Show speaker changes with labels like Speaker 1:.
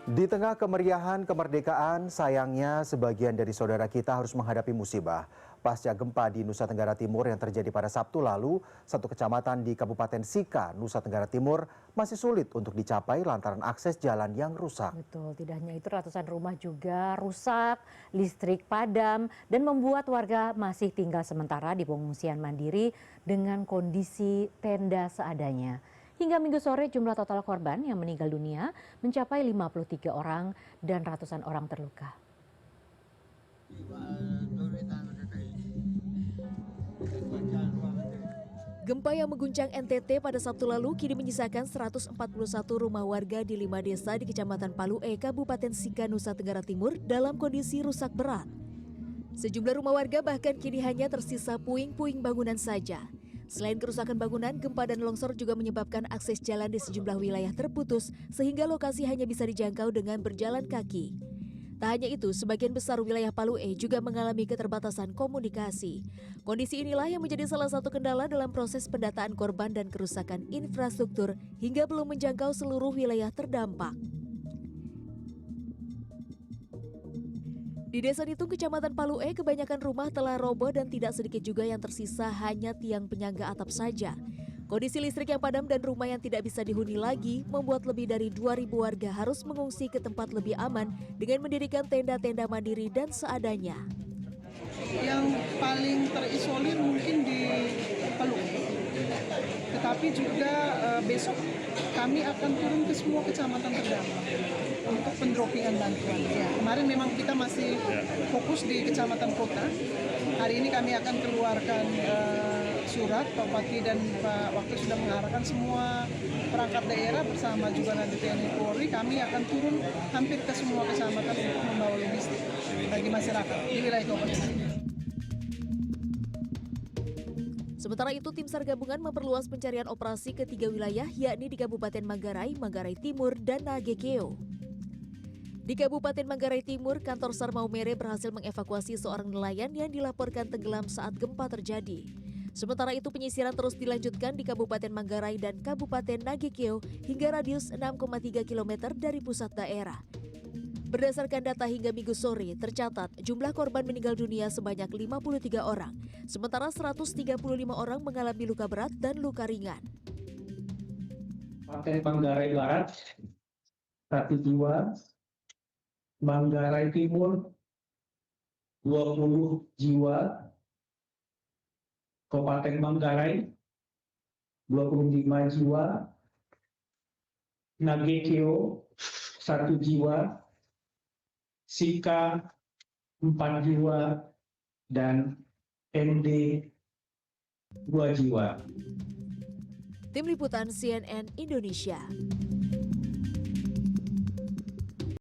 Speaker 1: Di tengah kemeriahan kemerdekaan, sayangnya sebagian dari saudara kita harus menghadapi musibah. Pasca gempa di Nusa Tenggara Timur yang terjadi pada Sabtu lalu, satu kecamatan di Kabupaten Sika, Nusa Tenggara Timur masih sulit untuk dicapai lantaran akses jalan yang rusak.
Speaker 2: Betul, tidak hanya itu ratusan rumah juga rusak, listrik padam, dan membuat warga masih tinggal sementara di pengungsian mandiri dengan kondisi tenda seadanya. Hingga Minggu sore jumlah total korban yang meninggal dunia mencapai 53 orang dan ratusan orang terluka. Gempa yang mengguncang NTT pada Sabtu lalu kini menyisakan 141 rumah warga di 5 desa di Kecamatan Palue, Kabupaten Sika, Nusa Tenggara Timur dalam kondisi rusak berat. Sejumlah rumah warga bahkan kini hanya tersisa puing-puing bangunan saja. Selain kerusakan bangunan, gempa dan longsor juga menyebabkan akses jalan di sejumlah wilayah terputus sehingga lokasi hanya bisa dijangkau dengan berjalan kaki. Tak hanya itu, sebagian besar wilayah Palue juga mengalami keterbatasan komunikasi. Kondisi inilah yang menjadi salah satu kendala dalam proses pendataan korban dan kerusakan infrastruktur hingga belum menjangkau seluruh wilayah terdampak. Di Desa Nitung, Kecamatan Palue, kebanyakan rumah telah roboh dan tidak sedikit juga yang tersisa hanya tiang penyangga atap saja. Kondisi listrik yang padam dan rumah yang tidak bisa dihuni lagi membuat lebih dari 2.000 warga harus mengungsi ke tempat lebih aman dengan mendirikan tenda-tenda mandiri dan seadanya.
Speaker 3: Yang paling terisolir mungkin di Palue, tetapi juga besok kami akan turun ke semua kecamatan terdampak untuk pendropingan bantuan. Ya, kemarin memang kita masih fokus di kecamatan kota. Hari ini kami akan keluarkan surat. Pak Bupati dan Pak Wakil sudah mengarahkan semua perangkat daerah bersama juga nanti TNI Polri. Kami akan turun hampir ke semua kecamatan untuk membawa logistik bagi masyarakat di wilayah kabupaten.
Speaker 2: Sementara itu, tim SAR gabungan memperluas pencarian operasi ke 3 wilayah, yakni di Kabupaten Manggarai, Manggarai Timur, dan Nagekeo. Di Kabupaten Manggarai Timur, kantor SAR Maumere berhasil mengevakuasi seorang nelayan yang dilaporkan tenggelam saat gempa terjadi. Sementara itu, penyisiran terus dilanjutkan di Kabupaten Manggarai dan Kabupaten Nagekeo hingga radius 6,3 km dari pusat daerah. Berdasarkan data hingga Minggu sore, tercatat jumlah korban meninggal dunia sebanyak 53 orang, sementara 135 orang mengalami luka berat dan luka ringan.
Speaker 4: Kabupaten Manggarai Barat, 1 jiwa, Manggarai Timur, 20 jiwa, Kabupaten Manggarai, 25 jiwa, Nagekeo, 1 jiwa, Sika 4 jiwa, dan ND 2 jiwa.
Speaker 2: Tim Liputan CNN Indonesia.